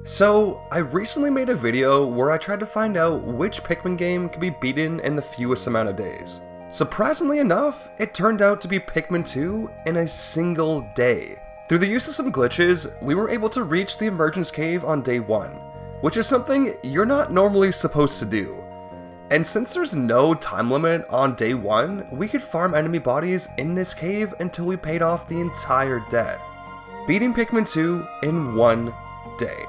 So, I recently made a video where I tried to find out which Pikmin game can be beaten in the fewest amount of days. Surprisingly enough, it turned out to be Pikmin 2 in a single day. Through the use of some glitches, we were able to reach the Emergence Cave on day 1, which is something you're not normally supposed to do. And since there's no time limit on day 1, we could farm enemy bodies in this cave until we paid off the entire debt. Beating Pikmin 2 in one day.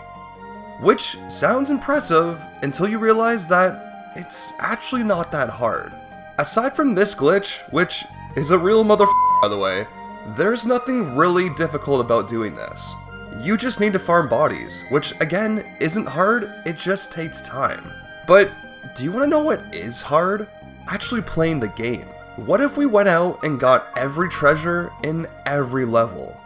Which sounds impressive until you realize that it's actually not that hard. Aside from this glitch, which is a real motherfucker by the way, there's nothing really difficult about doing this. You just need to farm bodies, which again isn't hard, it just takes time. But do you want to know what is hard? Actually playing the game. What if we went out and got every treasure in every level?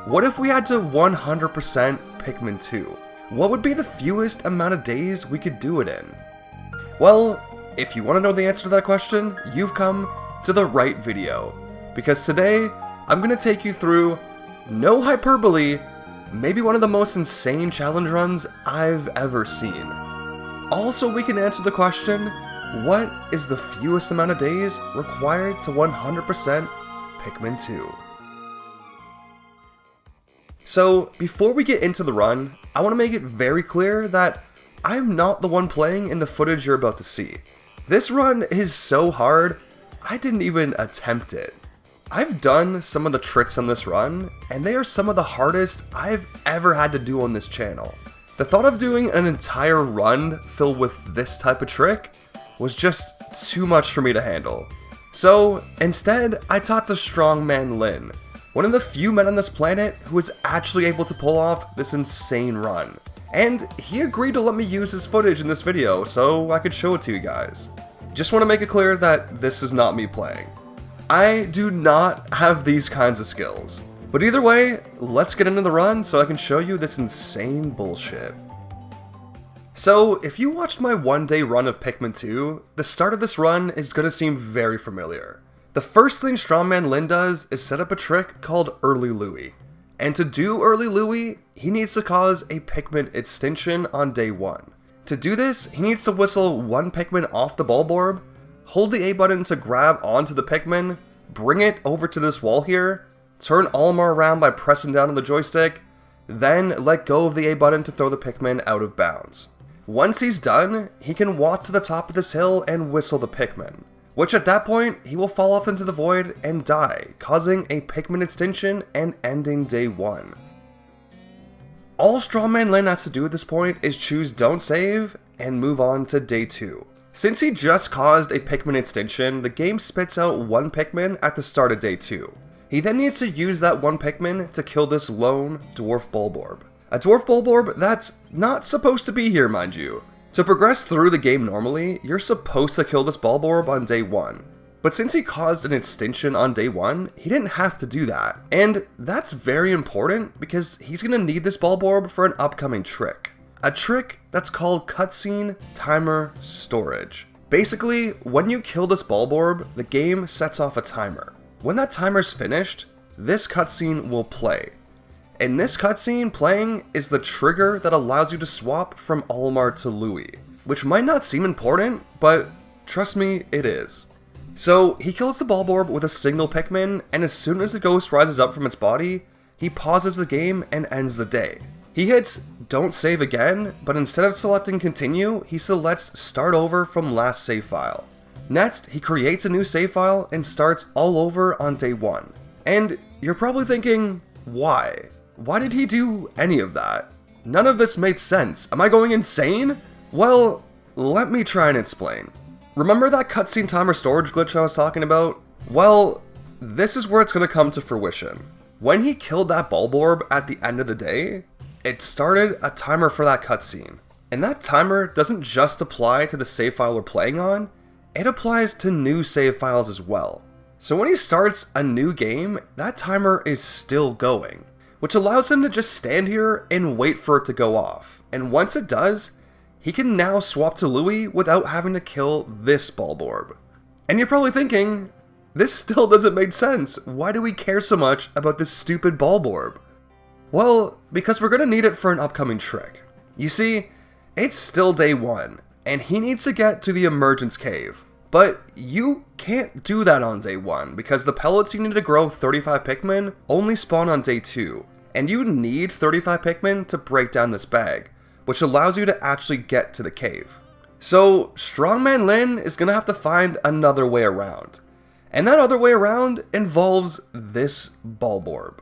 What if we had to 100% Pikmin 2? What would be the fewest amount of days we could do it in? Well, if you want to know the answer to that question, you've come to the right video. Because today, I'm going to take you through, no hyperbole, maybe one of the most insane challenge runs I've ever seen. Also, we can answer the question, what is the fewest amount of days required to 100% Pikmin 2? So, before we get into the run, I want to make it very clear that I'm not the one playing in the footage you're about to see. This run is so hard, I didn't even attempt it. I've done some of the tricks on this run, and they are some of the hardest I've ever had to do on this channel. The thought of doing an entire run filled with this type of trick was just too much for me to handle. So, instead, I talked to Strongman Lin, one of the few men on this planet who was actually able to pull off this insane run. And he agreed to let me use his footage in this video so I could show it to you guys. Just want to make it clear that this is not me playing. I do not have these kinds of skills. But either way, let's get into the run so I can show you this insane bullshit. So, if you watched my one-day run of Pikmin 2, the start of this run is going to seem very familiar. The first thing Strongman Lin does is set up a trick called Early Louie. And to do Early Louie, he needs to cause a Pikmin extinction on day 1. To do this, he needs to whistle one Pikmin off the Bulborb, hold the A button to grab onto the Pikmin, bring it over to this wall here, turn Olimar around by pressing down on the joystick, then let go of the A button to throw the Pikmin out of bounds. Once he's done, he can walk to the top of this hill and whistle the Pikmin, which at that point, he will fall off into the void and die, causing a Pikmin extinction and ending day 1. All Strongman Lin has to do at this point is choose don't save and move on to day 2. Since he just caused a Pikmin extinction, the game spits out one Pikmin at the start of day 2. He then needs to use that one Pikmin to kill this lone Dwarf Bulborb. A Dwarf Bulborb that's not supposed to be here, mind you. To progress through the game normally, you're supposed to kill this Bulborb on day 1. But since he caused an extinction on day 1, he didn't have to do that. And that's very important because he's going to need this Bulborb for an upcoming trick. A trick that's called Cutscene Timer Storage. Basically, when you kill this Bulborb, the game sets off a timer. When that timer's finished, this cutscene will play. And this cutscene playing is the trigger that allows you to swap from Olimar to Louie, which might not seem important, but trust me, it is. So, he kills the Bulborb with a single Pikmin, and as soon as the ghost rises up from its body, he pauses the game and ends the day. He hits don't save again, but instead of selecting continue, he selects start over from last save file. Next, he creates a new save file and starts all over on day 1. And you're probably thinking, why? Why did he do any of that? None of this made sense. Am I going insane? Well, let me try and explain. Remember that cutscene timer storage glitch I was talking about? Well, this is where it's going to come to fruition. When he killed that Bulborb at the end of the day, it started a timer for that cutscene. And that timer doesn't just apply to the save file we're playing on, it applies to new save files as well. So when he starts a new game, that timer is still going, which allows him to just stand here and wait for it to go off. And once it does, he can now swap to Louie without having to kill this Bulborb. And you're probably thinking, this still doesn't make sense. Why do we care so much about this stupid Bulborb? Well, because we're going to need it for an upcoming trick. You see, it's still day 1, and he needs to get to the emergence cave. But you can't do that on day 1, because the pellets you need to grow 35 Pikmin only spawn on day 2, and you need 35 Pikmin to break down this bag, which allows you to actually get to the cave. So Strongman Lin is going to have to find another way around. And that other way around involves this Bulborb.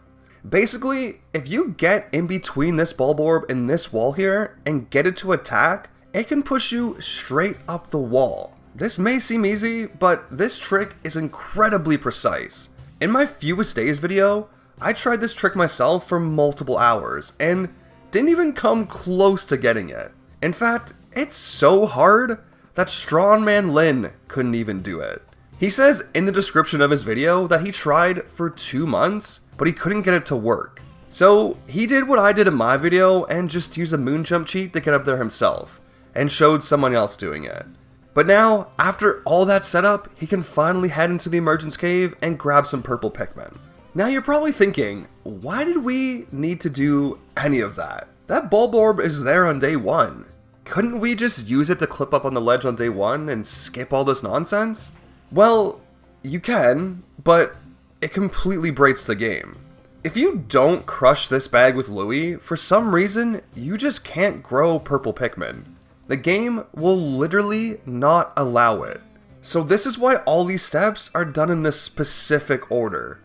Basically, if you get in between this Bulborb and this wall here and get it to attack, it can push you straight up the wall. This may seem easy, but this trick is incredibly precise. In my Fewest Days video, I tried this trick myself for multiple hours and didn't even come close to getting it. In fact, it's so hard that Strongman Lin couldn't even do it. He says in the description of his video that he tried for 2 months, but he couldn't get it to work. So he did what I did in my video and just used a moon jump cheat to get up there himself, and showed someone else doing it. But now, after all that setup, he can finally head into the emergence cave and grab some purple Pikmin. Now you're probably thinking, why did we need to do any of that? That Bulborb is there on day 1. Couldn't we just use it to clip up on the ledge on day 1 and skip all this nonsense? Well, you can, but it completely breaks the game. If you don't crush this bag with Louie, for some reason, you just can't grow purple Pikmin. The game will literally not allow it. So this is why all these steps are done in this specific order.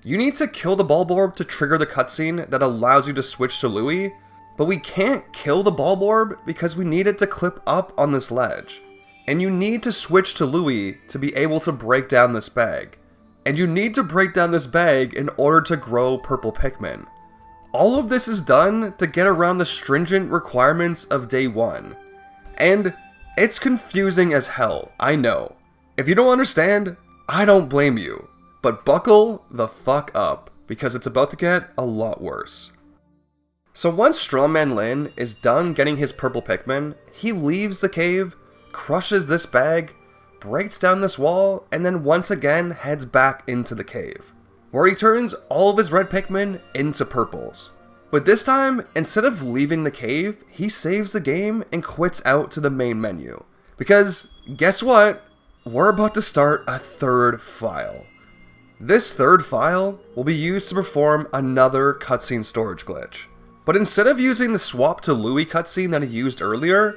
You need to kill the Bulborb to trigger the cutscene that allows you to switch to Louie, but we can't kill the Bulborb because we need it to clip up on this ledge. And you need to switch to Louie to be able to break down this bag. And you need to break down this bag in order to grow purple Pikmin. All of this is done to get around the stringent requirements of day 1. And it's confusing as hell, I know. If you don't understand, I don't blame you. But buckle the fuck up, because it's about to get a lot worse. So once Strongman Lin is done getting his purple Pikmin, he leaves the cave, crushes this bag, breaks down this wall, and then once again heads back into the cave, where he turns all of his red Pikmin into purples. But this time, instead of leaving the cave, he saves the game and quits out to the main menu. Because, guess what? We're about to start a third file. This third file will be used to perform another cutscene storage glitch. But instead of using the swap to Louie cutscene that he used earlier,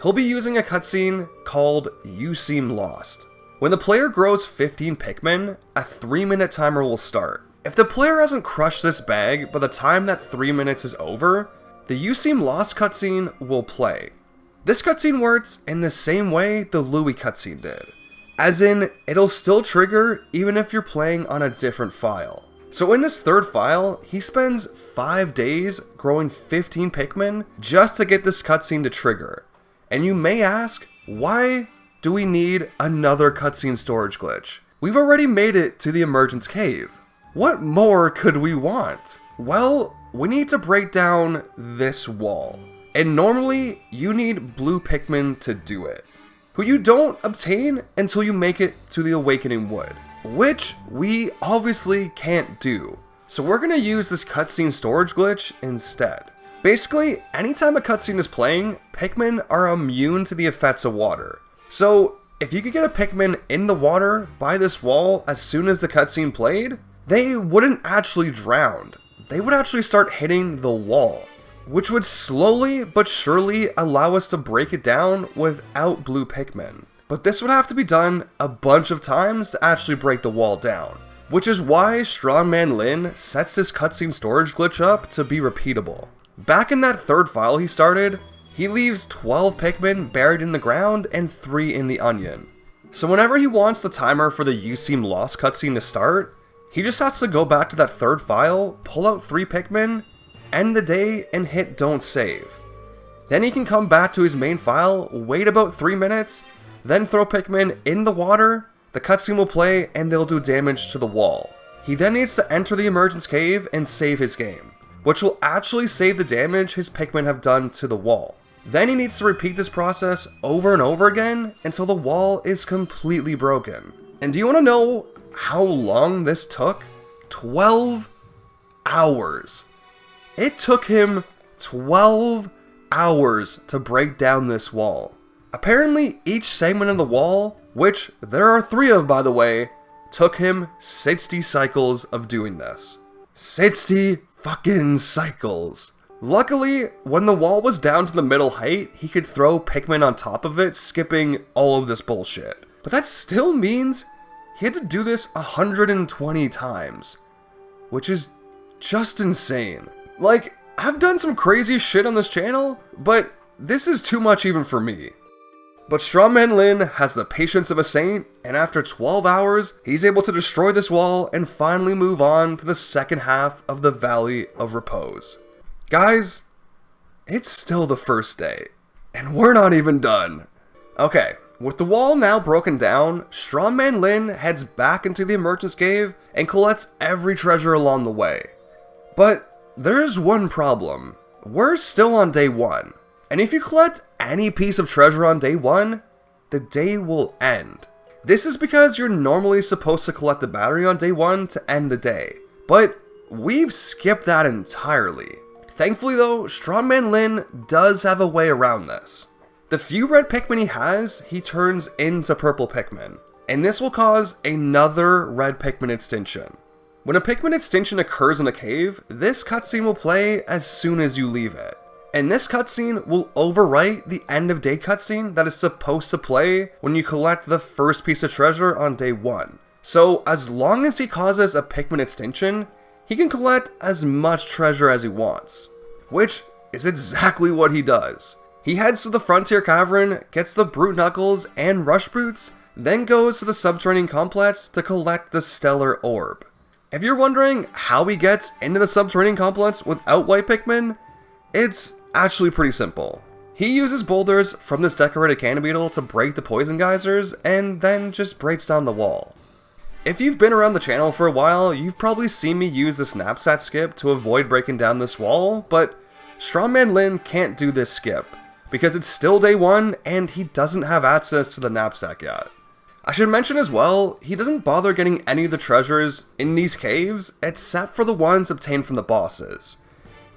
he'll be using a cutscene called You Seem Lost. When the player grows 15 Pikmin, a 3-minute timer will start. If the player hasn't crushed this bag by the time that 3 minutes is over, the You Seem Lost cutscene will play. This cutscene works in the same way the Louie cutscene did. As in, it'll still trigger even if you're playing on a different file. So in this third file, he spends 5 days growing 15 Pikmin just to get this cutscene to trigger. And you may ask, why do we need another cutscene storage glitch? We've already made it to the emergence cave. What more could we want? Well, we need to break down this wall. And normally, you need blue Pikmin to do it, who you don't obtain until you make it to the Awakening Wood, which we obviously can't do. So we're gonna use this cutscene storage glitch instead. Basically, anytime a cutscene is playing, Pikmin are immune to the effects of water. So if you could get a Pikmin in the water by this wall as soon as the cutscene played, they wouldn't actually drown. They would actually start hitting the wall, which would slowly but surely allow us to break it down without blue Pikmin. But this would have to be done a bunch of times to actually break the wall down, which is why Strongman Lin sets this cutscene storage glitch up to be repeatable. Back in that third file he started, he leaves 12 Pikmin buried in the ground and 3 in the onion. So whenever he wants the timer for the You Seem Lost cutscene to start, he just has to go back to that third file, pull out 3 Pikmin, end the day, and hit Don't Save. Then he can come back to his main file, wait about 3 minutes, then throw Pikmin in the water, the cutscene will play, and they'll do damage to the wall. He then needs to enter the emergence cave and save his game, which will actually save the damage his Pikmin have done to the wall. Then he needs to repeat this process over and over again until the wall is completely broken. And do you want to know how long this took? 12 hours. It took him 12 hours to break down this wall. Apparently, each segment of the wall, which there are 3 of by the way, took him 60 cycles of doing this. 60 fucking cycles. Luckily, when the wall was down to the middle height, he could throw Pikmin on top of it, skipping all of this bullshit. But that still means he had to do this 120 times, which is just insane. Like, I've done some crazy shit on this channel, but this is too much even for me. But Strongman Lin has the patience of a saint, and after 12 hours, he's able to destroy this wall and finally move on to the second half of the Valley of Repose. Guys, it's still the first day, and we're not even done. Okay, with the wall now broken down, Strongman Lin heads back into the Emergence Cave and collects every treasure along the way. But there's one problem. We're still on day 1, and if you collect any piece of treasure on day 1, the day will end. This is because you're normally supposed to collect the battery on day 1 to end the day, but we've skipped that entirely. Thankfully though, Strongman Lin does have a way around this. The few red Pikmin he has, he turns into purple Pikmin, and this will cause another red Pikmin extinction. When a Pikmin extinction occurs in a cave, this cutscene will play as soon as you leave it. And this cutscene will overwrite the end of day cutscene that is supposed to play when you collect the first piece of treasure on day 1. So as long as he causes a Pikmin extinction, he can collect as much treasure as he wants, which is exactly what he does. He heads to the Frontier Cavern, gets the Brute Knuckles and Rush Boots, then goes to the Subterranean Complex to collect the Stellar Orb. If you're wondering how he gets into the Subterranean Complex without White Pikmin, it's actually pretty simple. He uses boulders from this decorated cannon beetle to break the poison geysers, and then just breaks down the wall. If you've been around the channel for a while, you've probably seen me use this knapsack skip to avoid breaking down this wall, but Strongman Lin can't do this skip, because it's still day 1 and he doesn't have access to the knapsack yet. I should mention as well, he doesn't bother getting any of the treasures in these caves except for the ones obtained from the bosses.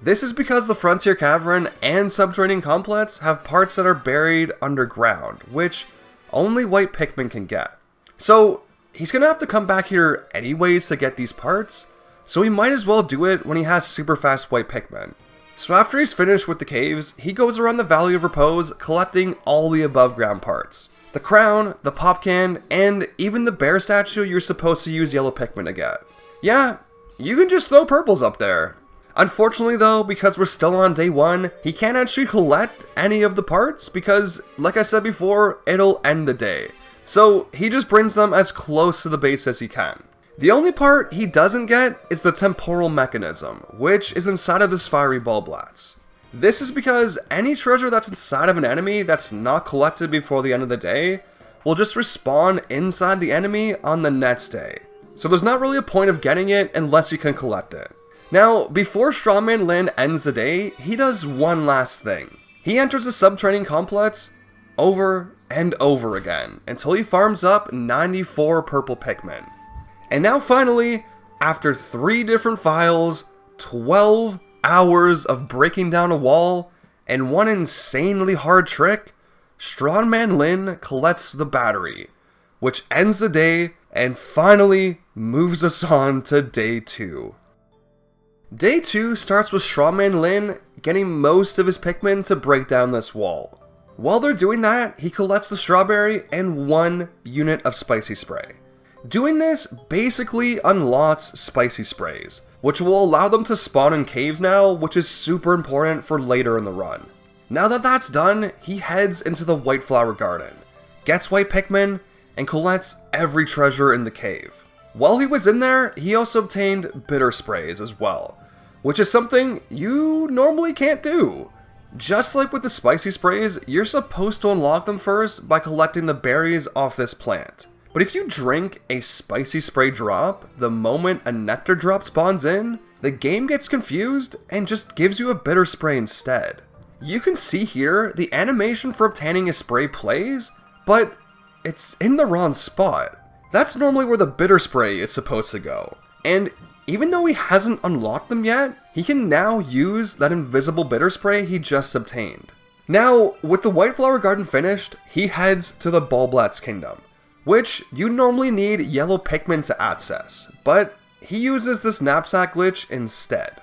This is because the Frontier Cavern and Subterranean Complex have parts that are buried underground, which only White Pikmin can get. So he's gonna have to come back here anyways to get these parts, so he might as well do it when he has super fast White Pikmin. So after he's finished with the caves, he goes around the Valley of Repose collecting all the above ground parts. The crown, the pop can, and even the bear statue you're supposed to use yellow Pikmin to get. Yeah, you can just throw purples up there. Unfortunately though, because we're still on day 1, he can't actually collect any of the parts because, like I said before, it'll end the day. So he just brings them as close to the base as he can. The only part he doesn't get is the temporal mechanism, which is inside of this fiery Bulblats. This is because any treasure that's inside of an enemy that's not collected before the end of the day will just respawn inside the enemy on the next day. So there's not really a point of getting it unless you can collect it. Now, before Strongman Lin ends the day, he does one last thing. He enters the Subterranean Complex over and over again until he farms up 94 purple Pikmin. And now finally, after 3 different files, 12 hours of breaking down a wall, and one insanely hard trick, Strongman Lin collects the battery, which ends the day and finally moves us on to day 2. Day 2 starts with Strongman Lin getting most of his Pikmin to break down this wall. While they're doing that, he collects the strawberry and 1 unit of spicy spray. Doing this basically unlocks spicy sprays, which will allow them to spawn in caves now, which is super important for later in the run. Now that that's done, he heads into the White Flower Garden, gets White Pikmin, and collects every treasure in the cave. While he was in there, he also obtained bitter sprays as well, which is something you normally can't do. Just like with the spicy sprays, you're supposed to unlock them first by collecting the berries off this plant. But if you drink a spicy spray drop, the moment a nectar drop spawns in, the game gets confused and just gives you a bitter spray instead. You can see here the animation for obtaining a spray plays, but it's in the wrong spot. That's normally where the bitter spray is supposed to go. And even though he hasn't unlocked them yet, he can now use that invisible bitter spray he just obtained. Now, with the White Flower Garden finished, he heads to the Bulblat's Kingdom, which you normally need yellow Pikmin to access, but he uses this knapsack glitch instead.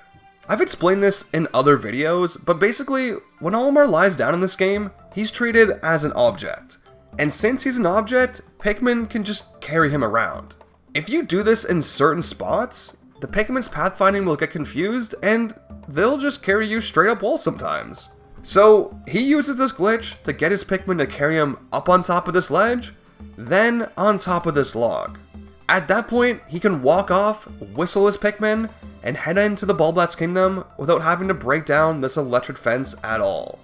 I've explained this in other videos, but basically, when Olimar lies down in this game, he's treated as an object. And since he's an object, Pikmin can just carry him around. If you do this in certain spots, the Pikmin's pathfinding will get confused, and they'll just carry you straight up walls sometimes. So, he uses this glitch to get his Pikmin to carry him up on top of this ledge, then on top of this log. At that point, he can walk off, whistle his Pikmin, and head into the Bulblat's Kingdom without having to break down this electric fence at all.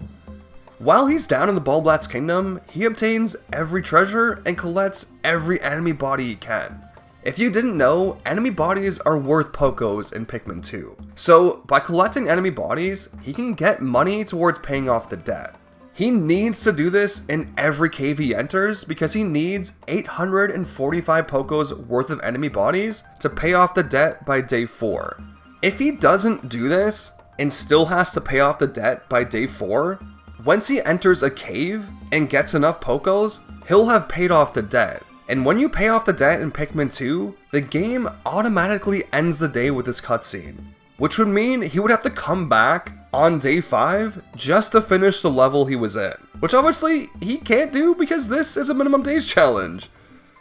While he's down in the Bulblat's Kingdom, he obtains every treasure and collects every enemy body he can. If you didn't know, enemy bodies are worth Pokos in Pikmin 2. So, by collecting enemy bodies, he can get money towards paying off the debt. He needs to do this in every cave he enters because he needs 845 Pokos worth of enemy bodies to pay off the debt by day 4. If he doesn't do this, and still has to pay off the debt by day 4, once he enters a cave and gets enough Pokos, he'll have paid off the debt. And when you pay off the debt in Pikmin 2, the game automatically ends the day with this cutscene, which would mean he would have to come back on day 5 just to finish the level he was in, which obviously he can't do because this is a minimum days challenge.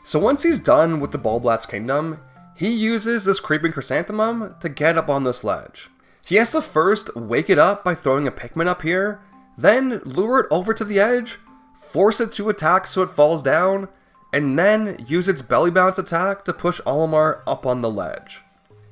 So once he's done with the Bulblat's Kingdom, he uses this creeping chrysanthemum to get up on this ledge. He has to first wake it up by throwing a Pikmin up here, then lure it over to the edge, force it to attack so it falls down, and then use its belly bounce attack to push Olimar up on the ledge.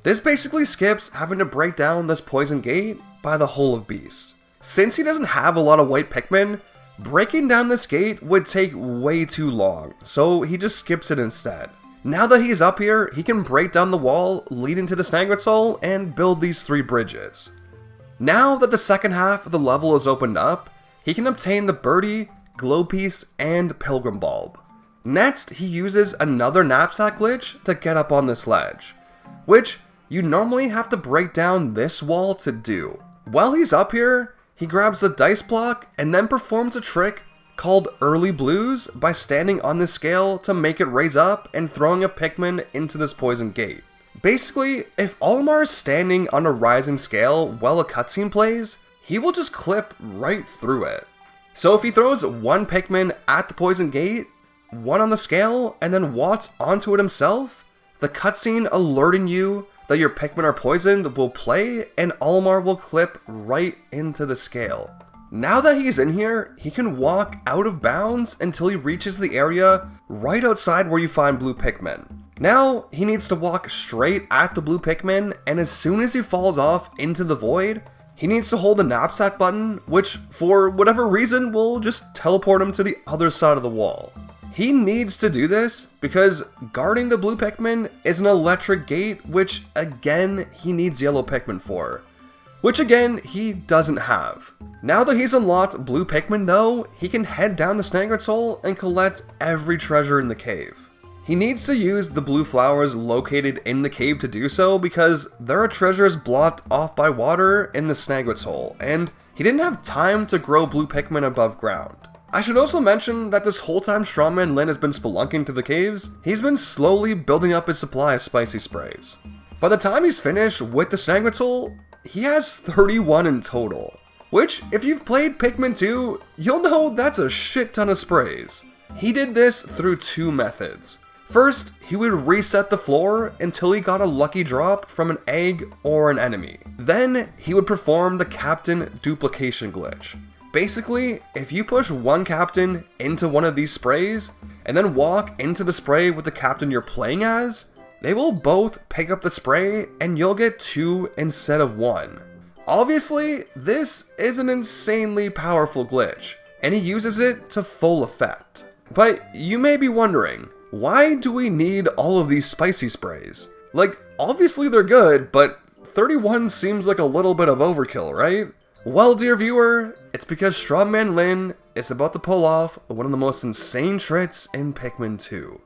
This basically skips having to break down this poison gate by the Hole of Beasts. Since he doesn't have a lot of white Pikmin, breaking down this gate would take way too long, so he just skips it instead. Now that he's up here, he can break down the wall leading to the Snagritsoul and build these 3 bridges. Now that the second half of the level is opened up, he can obtain the Birdie, Glow Piece, and Pilgrim Bulb. Next, he uses another knapsack glitch to get up on this ledge, which you normally have to break down this wall to do. While he's up here, he grabs the dice block and then performs a trick called Early Blues by standing on this scale to make it raise up and throwing a Pikmin into this poison gate. Basically, if Olimar is standing on a rising scale while a cutscene plays, he will just clip right through it. So if he throws 1 Pikmin at the poison gate, 1 on the scale, and then walks onto it himself, the cutscene alerting you that your Pikmin are poisoned will play, and Olimar will clip right into the scale. Now that he's in here, he can walk out of bounds until he reaches the area right outside where you find blue Pikmin. Now, he needs to walk straight at the blue Pikmin, and as soon as he falls off into the void, he needs to hold the knapsack button, which for whatever reason will just teleport him to the other side of the wall. He needs to do this because guarding the blue Pikmin is an electric gate, which again, he needs yellow Pikmin for. Which again, he doesn't have. Now that he's unlocked blue Pikmin though, he can head down the Snagritsoul and collect every treasure in the cave. He needs to use the blue flowers located in the cave to do so because there are treasures blocked off by water in the Snagritsoul, and he didn't have time to grow blue Pikmin above ground. I should also mention that this whole time Strongman Lin has been spelunking through the caves, he's been slowly building up his supply of spicy sprays. By the time he's finished with the Snagritsoul, he has 31 in total. Which, if you've played Pikmin 2, you'll know that's a shit ton of sprays. He did this through 2 methods. First, he would reset the floor until he got a lucky drop from an egg or an enemy. Then, he would perform the Captain Duplication glitch. Basically, if you push 1 captain into one of these sprays, and then walk into the spray with the captain you're playing as, they will both pick up the spray and you'll get 2 instead of 1. Obviously, this is an insanely powerful glitch, and he uses it to full effect. But you may be wondering, why do we need all of these spicy sprays? Like, obviously they're good, but 31 seems like a little bit of overkill, right? Well, dear viewer, it's because Strongman Lin is about to pull off one of the most insane tricks in Pikmin 2.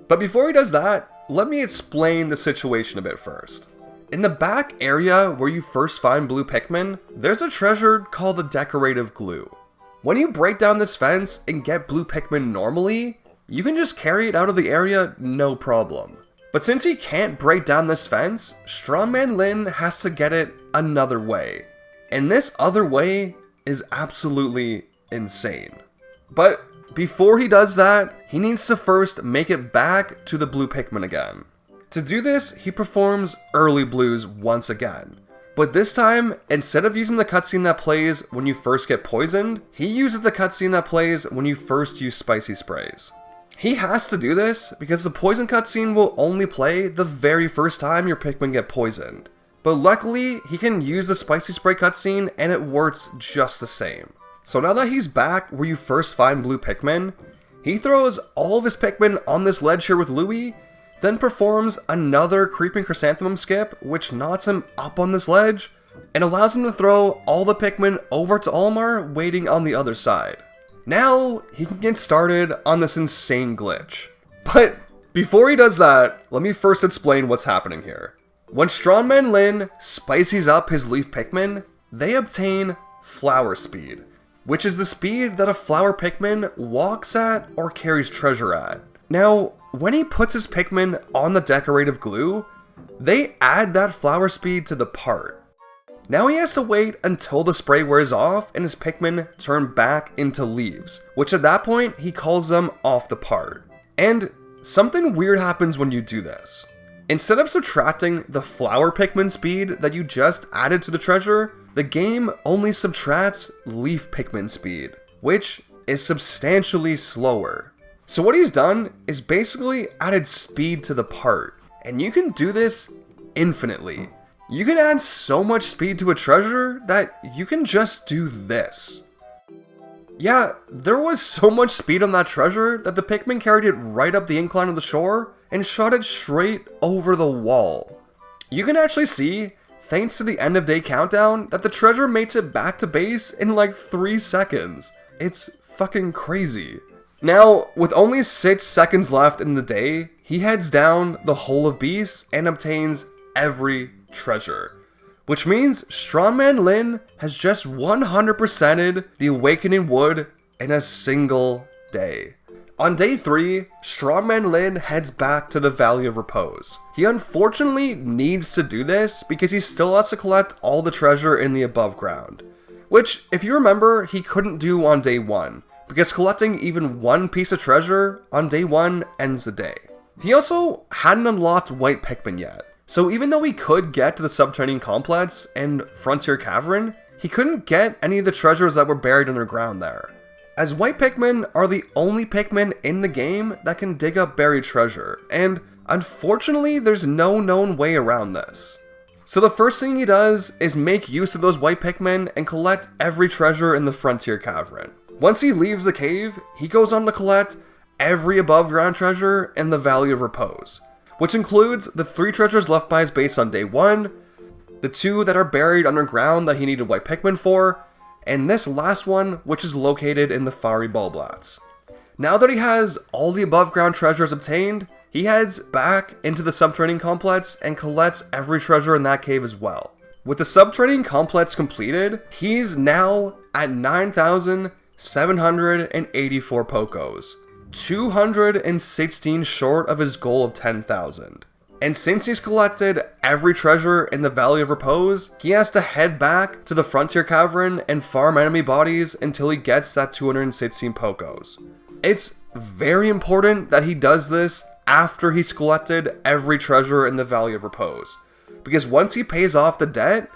But before he does that, let me explain the situation a bit first. In the back area where you first find blue Pikmin, there's a treasure called the decorative glue. When you break down this fence and get blue Pikmin normally, you can just carry it out of the area no problem. But since he can't break down this fence, Strongman Lin has to get it another way. And this other way is absolutely insane. But before he does that, he needs to first make it back to the blue Pikmin again. To do this, he performs early blues once again. But this time, instead of using the cutscene that plays when you first get poisoned, he uses the cutscene that plays when you first use spicy sprays. He has to do this because the poison cutscene will only play the very first time your Pikmin get poisoned. But luckily, he can use the spicy spray cutscene and it works just the same. So now that he's back where you first find blue Pikmin, he throws all of his Pikmin on this ledge here with Louie, then performs another creeping chrysanthemum skip which knocks him up on this ledge and allows him to throw all the Pikmin over to Olimar waiting on the other side. Now he can get started on this insane glitch. But before he does that, let me first explain what's happening here. When Strongman Lin spices up his leaf Pikmin, they obtain flower speed, which is the speed that a flower Pikmin walks at or carries treasure at. Now, when he puts his Pikmin on the decorative glue, they add that flower speed to the part. Now he has to wait until the spray wears off and his Pikmin turn back into leaves, which at that point he calls them off the part. And something weird happens when you do this. Instead of subtracting the flower Pikmin speed that you just added to the treasure, the game only subtracts leaf Pikmin speed, which is substantially slower. So what he's done is basically added speed to the part, and you can do this infinitely. You can add so much speed to a treasure that you can just do this. Yeah, there was so much speed on that treasure that the Pikmin carried it right up the incline of the shore and shot it straight over the wall. You can actually see, thanks to the end of day countdown, that the treasure makes it back to base in like 3 seconds. It's fucking crazy. Now, with only 6 seconds left in the day, he heads down the Hole of Beasts and obtains every treasure. Which means Strongman Lin has just 100%ed the Awakening Wood in a single day. On day 3, Strongman Lin heads back to the Valley of Repose. He unfortunately needs to do this because he still has to collect all the treasure in the above ground. Which, if you remember, he couldn't do on day 1. Because collecting even one piece of treasure on day 1 ends the day. He also hadn't unlocked White Pikmin yet, so even though he could get to the subterranean complex and Frontier Cavern, he couldn't get any of the treasures that were buried underground there. As White Pikmin are the only Pikmin in the game that can dig up buried treasure, and unfortunately there's no known way around this. So the first thing he does is make use of those White Pikmin and collect every treasure in the Frontier Cavern. Once he leaves the cave, he goes on to collect every above ground treasure in the Valley of Repose, which includes the 3 treasures left by his base on day 1, the 2 that are buried underground that he needed White Pikmin for, and this last one which is located in the Fiery Bulblats. Now that he has all the above ground treasures obtained, he heads back into the subterranean complex and collects every treasure in that cave as well. With the subterranean complex completed, he's now at 9,784 Pokos, 216 short of his goal of 10,000. And since he's collected every treasure in the Valley of Repose, he has to head back to the Frontier Cavern and farm enemy bodies until he gets that 216 Pokos. It's very important that he does this after he's collected every treasure in the Valley of Repose, because once he pays off the debt,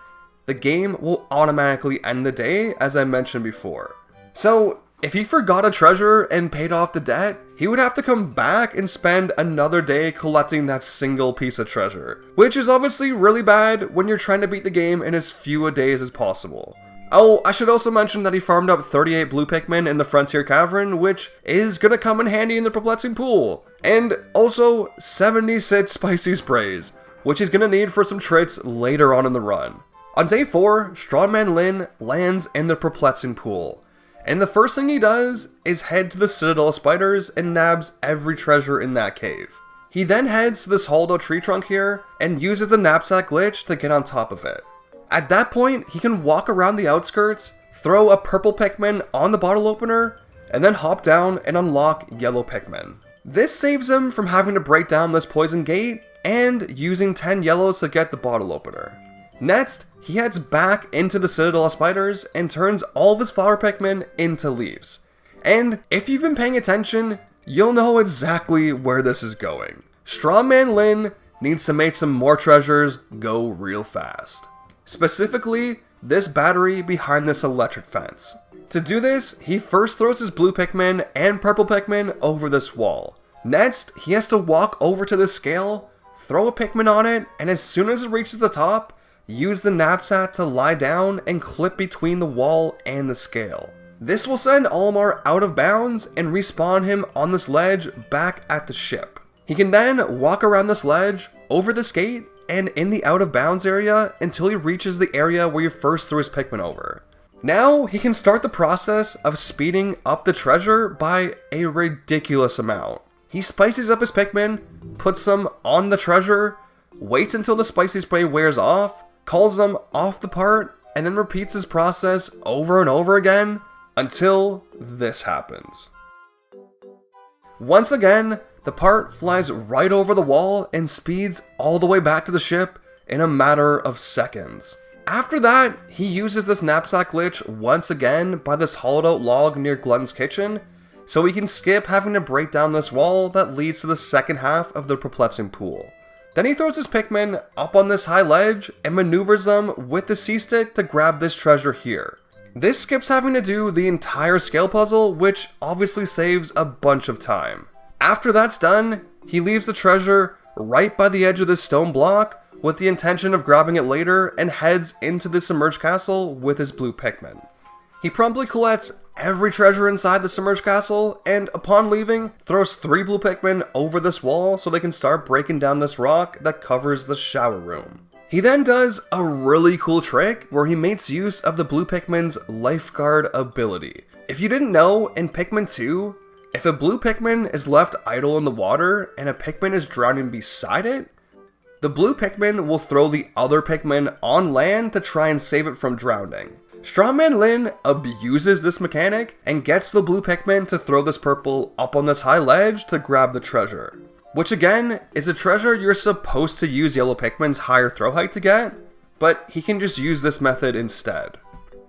the game will automatically end the day, as I mentioned before. So, if he forgot a treasure and paid off the debt, he would have to come back and spend another day collecting that single piece of treasure, which is obviously really bad when you're trying to beat the game in as few days as possible. Oh, I should also mention that he farmed up 38 blue Pikmin in the Frontier Cavern, which is gonna come in handy in the Perplexing Pool, and also 76 spicy sprays, which he's gonna need for some traits later on in the run. On day 4, Strongman Lin lands in the Perplexing Pool, and the first thing he does is head to the Citadel of Spiders and nabs every treasure in that cave. He then heads to this hollowed out tree trunk here and uses the knapsack glitch to get on top of it. At that point, he can walk around the outskirts, throw a purple Pikmin on the bottle opener, and then hop down and unlock yellow Pikmin. This saves him from having to break down this poison gate and using 10 yellows to get the bottle opener. Next, he heads back into the Citadel of Spiders and turns all of his flower Pikmin into leaves. And if you've been paying attention, you'll know exactly where this is going. Strongman Lin needs to make some more treasures go real fast. Specifically, this battery behind this electric fence. To do this, he first throws his blue Pikmin and purple Pikmin over this wall. Next, he has to walk over to this scale, throw a Pikmin on it, and as soon as it reaches the top, use the knapsack to lie down and clip between the wall and the scale. This will send Olimar out of bounds and respawn him on this ledge back at the ship. He can then walk around this ledge, over this gate, and in the out of bounds area until he reaches the area where you first threw his Pikmin over. Now he can start the process of speeding up the treasure by a ridiculous amount. He spices up his Pikmin, puts them on the treasure, waits until the spicy spray wears off, calls them off the part, and then repeats his process over and over again until this happens. Once again, the part flies right over the wall and speeds all the way back to the ship in a matter of seconds. After that, he uses this knapsack glitch once again by this hollowed out log near Glutton's kitchen, so he can skip having to break down this wall that leads to the second half of the perplexing pool. Then he throws his Pikmin up on this high ledge and maneuvers them with the C-stick to grab this treasure here. This skips having to do the entire scale puzzle, which obviously saves a bunch of time. After that's done, he leaves the treasure right by the edge of this stone block with the intention of grabbing it later and heads into the submerged castle with his blue Pikmin. He promptly collects every treasure inside the submerged castle and upon leaving, throws 3 blue Pikmin over this wall so they can start breaking down this rock that covers the shower room. He then does a really cool trick where he makes use of the blue Pikmin's lifeguard ability. If you didn't know, in Pikmin 2, if a blue Pikmin is left idle in the water and a Pikmin is drowning beside it, the blue Pikmin will throw the other Pikmin on land to try and save it from drowning. Strongman Lin abuses this mechanic and gets the blue Pikmin to throw this purple up on this high ledge to grab the treasure. Which again, is a treasure you're supposed to use yellow Pikmin's higher throw height to get, but he can just use this method instead.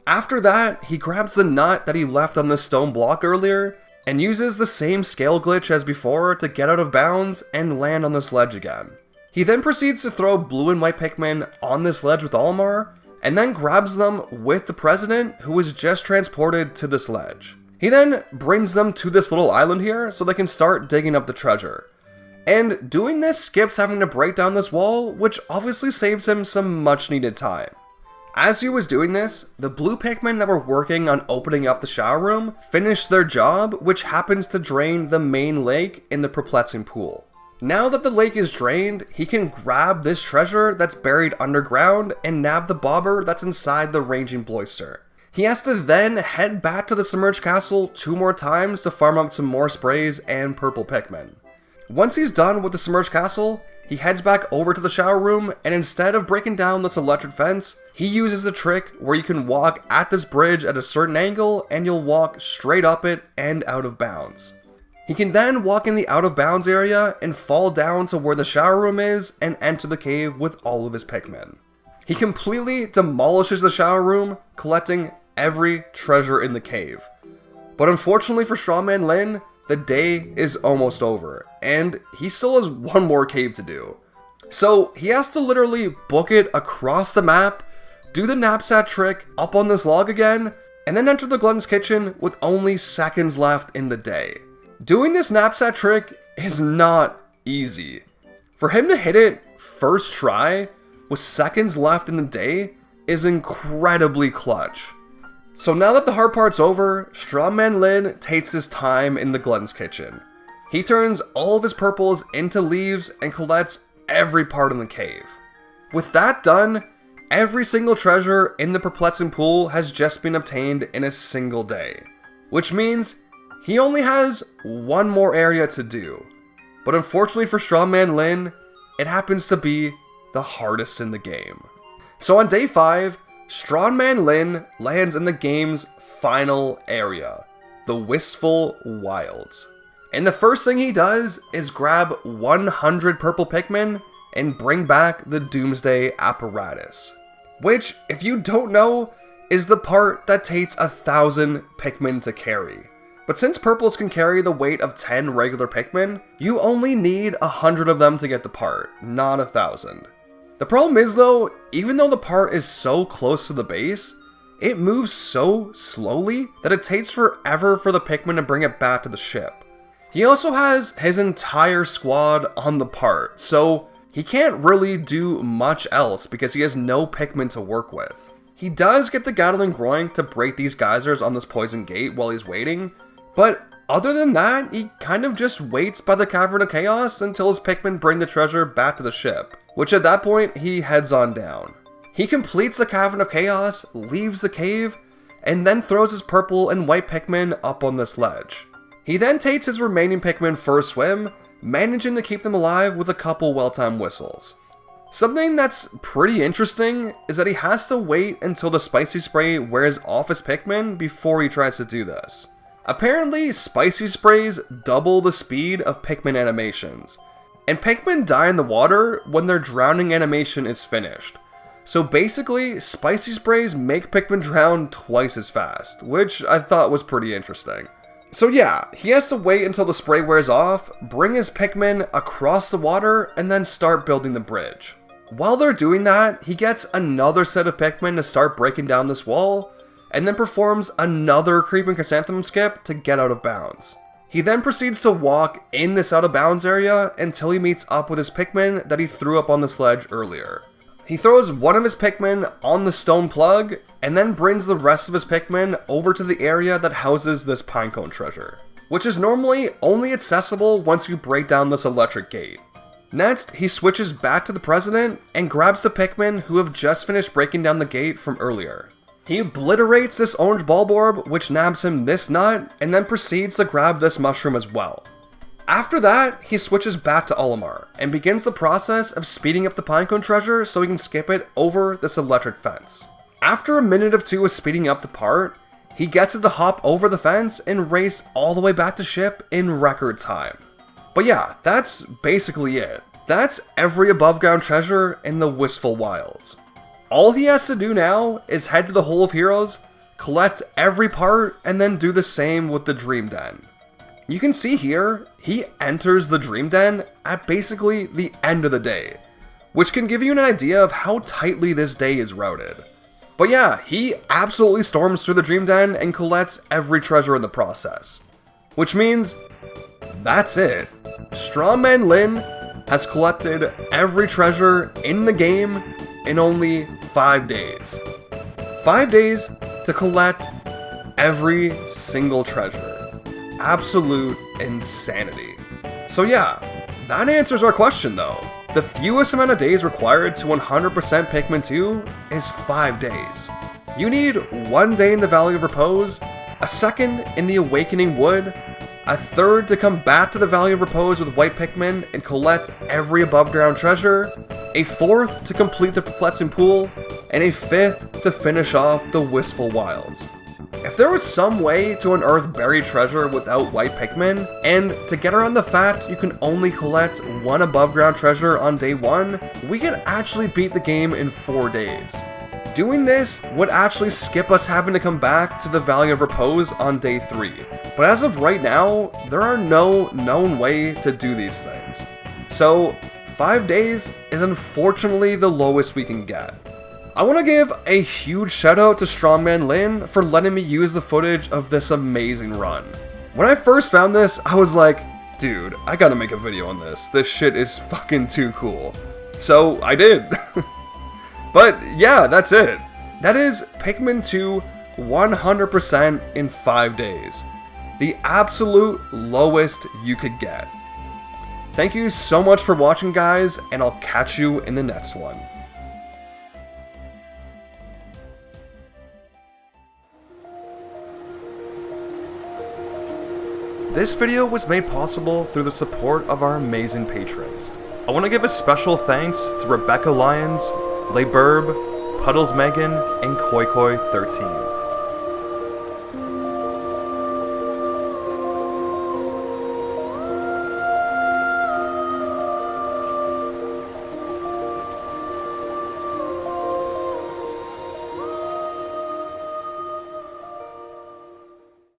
After that, he grabs the nut that he left on this stone block earlier and uses the same scale glitch as before to get out of bounds and land on this ledge again. He then proceeds to throw blue and white Pikmin on this ledge with Olimar, and then grabs them with the president who was just transported to this ledge. He then brings them to this little island here so they can start digging up the treasure. And doing this skips having to break down this wall, which obviously saves him some much needed time. As he was doing this, the blue Pikmin that were working on opening up the shower room finished their job, which happens to drain the main lake in the perplexing pool. Now that the lake is drained, he can grab this treasure that's buried underground and nab the bobber that's inside the raging Bloister. He has to then head back to the submerged castle 2 more times to farm up some more sprays and purple Pikmin. Once he's done with the submerged castle, he heads back over to the shower room, and instead of breaking down this electric fence, he uses a trick where you can walk at this bridge at a certain angle and you'll walk straight up it and out of bounds. He can then walk in the out of bounds area and fall down to where the shower room is and enter the cave with all of his Pikmin. He completely demolishes the shower room, collecting every treasure in the cave. But unfortunately for Strongman Lin, the day is almost over, and he still has one more cave to do. So he has to literally book it across the map, do the knapsack trick up on this log again, and then enter the Glutton's kitchen with only seconds left in the day. Doing this knapsack trick is not easy. For him to hit it first try with seconds left in the day is incredibly clutch. So now that the hard part's over, Strongman Lin takes his time in the Glutton's kitchen. He turns all of his purples into leaves and collects every part in the cave. With that done, every single treasure in the perplexing pool has just been obtained in a single day. Which means he only has one more area to do. but unfortunately for Strongman Lin, it happens to be the hardest in the game. So on day 5, Strongman Lin lands in the game's final area, the Wistful Wilds. And the first thing he does is grab 100 purple Pikmin and bring back the Doomsday apparatus. Which, if you don't know, is the part that takes 1,000 Pikmin to carry. But since purples can carry the weight of 10 regular Pikmin, you only need 100 of them to get the part, not 1,000. The problem is though, even though the part is so close to the base, it moves so slowly that it takes forever for the Pikmin to bring it back to the ship. He also has his entire squad on the part, so he can't really do much else because he has no Pikmin to work with. He does get the Gatling Groin to break these geysers on this poison gate while he's waiting, but other than that, he kind of just waits by the Cavern of Chaos until his Pikmin bring the treasure back to the ship, which at that point he heads on down. He completes the Cavern of Chaos, leaves the cave, and then throws his purple and white Pikmin up on this ledge. He then takes his remaining Pikmin for a swim, managing to keep them alive with a couple well-timed whistles. Something that's pretty interesting is that he has to wait until the Spicy Spray wears off his Pikmin before he tries to do this. Apparently, Spicy Sprays double the speed of Pikmin animations, and Pikmin die in the water when their drowning animation is finished. So basically, Spicy Sprays make Pikmin drown twice as fast, which I thought was pretty interesting. So yeah, he has to wait until the spray wears off, bring his Pikmin across the water, and then start building the bridge. While they're doing that, he gets another set of Pikmin to start breaking down this wall, and then performs another Creeping Chrysanthemum skip to get out of bounds. He then proceeds to walk in this out of bounds area until he meets up with his Pikmin that he threw up on this ledge earlier. He throws one of his Pikmin on the stone plug, and then brings the rest of his Pikmin over to the area that houses this pinecone treasure, which is normally only accessible once you break down this electric gate. Next, he switches back to the President and grabs the Pikmin who have just finished breaking down the gate from earlier. He obliterates this orange Bulborb, which nabs him this nut, and then proceeds to grab this mushroom as well. After that, he switches back to Olimar, and begins the process of speeding up the pinecone treasure so he can skip it over this electric fence. After a minute or two of speeding up the part, he gets it to hop over the fence and race all the way back to ship in record time. But yeah, that's basically it. That's every above ground treasure in the Wistful Wilds. All he has to do now is head to the Hole of Heroes, collect every part, and then do the same with the Dream Den. You can see here, he enters the Dream Den at basically the end of the day, which can give you an idea of how tightly this day is routed. But yeah, he absolutely storms through the Dream Den and collects every treasure in the process. Which means, that's it. Strongman Lin has collected every treasure in the game in only 5 days. 5 days to collect every single treasure. Absolute insanity. So yeah, that answers our question though. The fewest amount of days required to 100% Pikmin 2 is 5 days. You need 1 day in the Valley of Repose, a second in the Awakening Wood, a third to come back to the Valley of Repose with white Pikmin and collect every above ground treasure, a fourth to complete the Perplexing Pool, and a fifth to finish off the Wistful Wilds. If there was some way to unearth buried treasure without white Pikmin, and to get around the fact you can only collect 1 above ground treasure on day 1, we could actually beat the game in 4 days. Doing this would actually skip us having to come back to the Valley of Repose on day 3, but as of right now, there are no known way to do these things. So 5 days is unfortunately the lowest we can get. I want to give a huge shout out to Strongman Lin for letting me use the footage of this amazing run. When I first found this, I was like, dude, I gotta make a video on this. This shit is fucking too cool. So I did. But yeah, that's it. That is Pikmin 2 100% in 5 days. The absolute lowest you could get. Thank you so much for watching, guys, and I'll catch you in the next one. This video was made possible through the support of our amazing patrons. I want to give a special thanks to Rebecca Lyons, Leburb, Puddles Megan, and KoiKoi13.